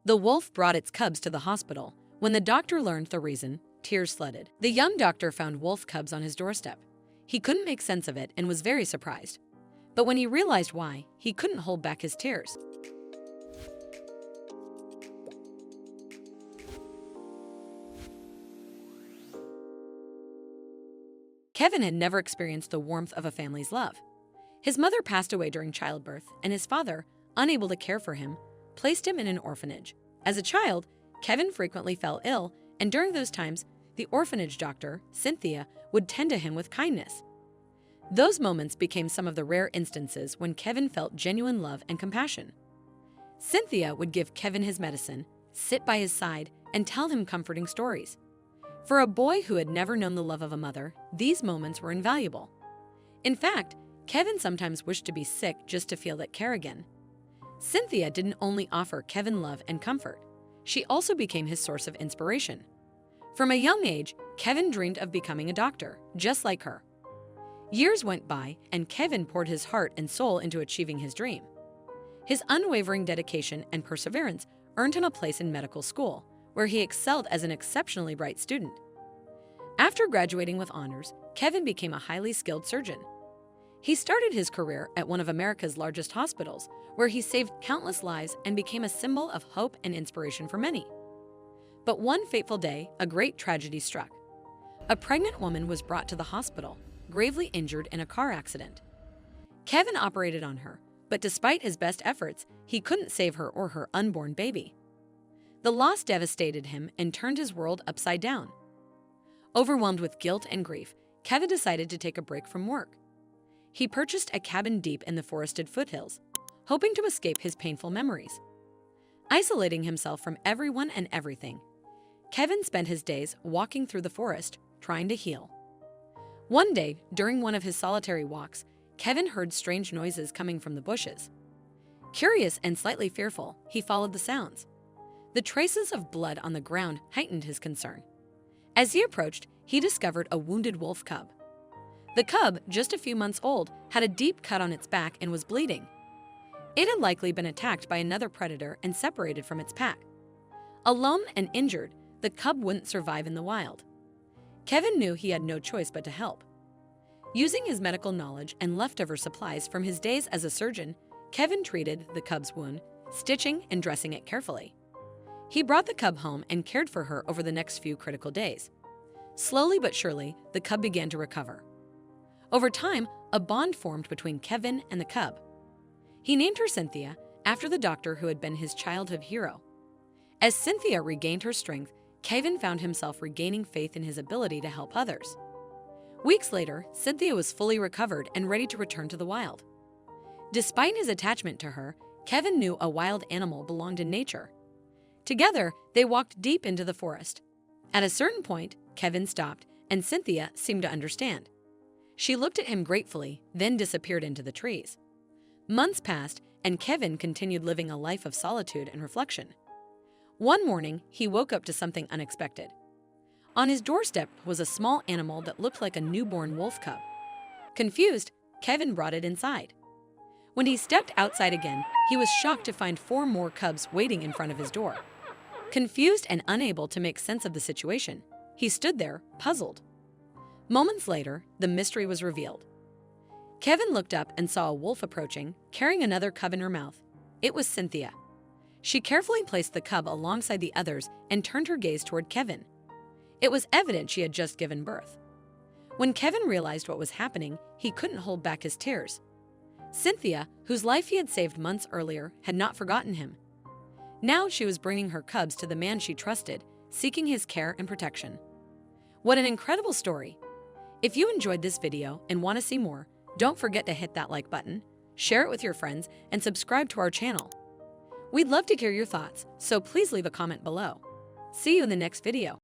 The wolf brought its cubs to the hospital. When the doctor learned the reason, tears flooded. The young doctor found wolf cubs on his doorstep. He couldn't make sense of it and was very surprised. But when he realized why, he couldn't hold back his tears. Kevin had never experienced the warmth of a family's love. His mother passed away during childbirth, and his father, unable to care for him, placed him in an orphanage. As a child, Kevin frequently fell ill, and during those times, the orphanage doctor, Cynthia, would tend to him with kindness. Those moments became some of the rare instances when Kevin felt genuine love and compassion. Cynthia would give Kevin his medicine, sit by his side, and tell him comforting stories. For a boy who had never known the love of a mother, these moments were invaluable. In fact, Kevin sometimes wished to be sick just to feel that care again. Cynthia didn't only offer Kevin love and comfort, she also became his source of inspiration. From a young age, Kevin dreamed of becoming a doctor, just like her. Years went by, and Kevin poured his heart and soul into achieving his dream. His unwavering dedication and perseverance earned him a place in medical school, where he excelled as an exceptionally bright student. After graduating with honors, Kevin became a highly skilled surgeon. He started his career at one of America's largest hospitals, where he saved countless lives and became a symbol of hope and inspiration for many. But one fateful day, a great tragedy struck. A pregnant woman was brought to the hospital, gravely injured in a car accident. Kevin operated on her, but despite his best efforts, he couldn't save her or her unborn baby. The loss devastated him and turned his world upside down. Overwhelmed with guilt and grief, Kevin decided to take a break from work. He purchased a cabin deep in the forested foothills, hoping to escape his painful memories. Isolating himself from everyone and everything, Kevin spent his days walking through the forest, trying to heal. One day, during one of his solitary walks, Kevin heard strange noises coming from the bushes. Curious and slightly fearful, he followed the sounds. The traces of blood on the ground heightened his concern. As he approached, he discovered a wounded wolf cub. The cub, just a few months old, had a deep cut on its back and was bleeding. It had likely been attacked by another predator and separated from its pack. Alone and injured, the cub wouldn't survive in the wild. Kevin knew he had no choice but to help. Using his medical knowledge and leftover supplies from his days as a surgeon, Kevin treated the cub's wound, stitching and dressing it carefully. He brought the cub home and cared for her over the next few critical days. Slowly but surely, the cub began to recover. Over time, a bond formed between Kevin and the cub. He named her Cynthia, after the doctor who had been his childhood hero. As Cynthia regained her strength, Kevin found himself regaining faith in his ability to help others. Weeks later, Cynthia was fully recovered and ready to return to the wild. Despite his attachment to her, Kevin knew a wild animal belonged in nature. Together, they walked deep into the forest. At a certain point, Kevin stopped, and Cynthia seemed to understand. She looked at him gratefully, then disappeared into the trees. Months passed, and Kevin continued living a life of solitude and reflection. One morning, he woke up to something unexpected. On his doorstep was a small animal that looked like a newborn wolf cub. Confused, Kevin brought it inside. When he stepped outside again, he was shocked to find 4 more cubs waiting in front of his door. Confused and unable to make sense of the situation, he stood there, puzzled. Moments later, the mystery was revealed. Kevin looked up and saw a wolf approaching, carrying another cub in her mouth. It was Cynthia. She carefully placed the cub alongside the others and turned her gaze toward Kevin. It was evident she had just given birth. When Kevin realized what was happening, he couldn't hold back his tears. Cynthia, whose life he had saved months earlier, had not forgotten him. Now she was bringing her cubs to the man she trusted, seeking his care and protection. What an incredible story! If you enjoyed this video and want to see more, don't forget to hit that like button, share it with your friends, and subscribe to our channel. We'd love to hear your thoughts, so please leave a comment below. See you in the next video.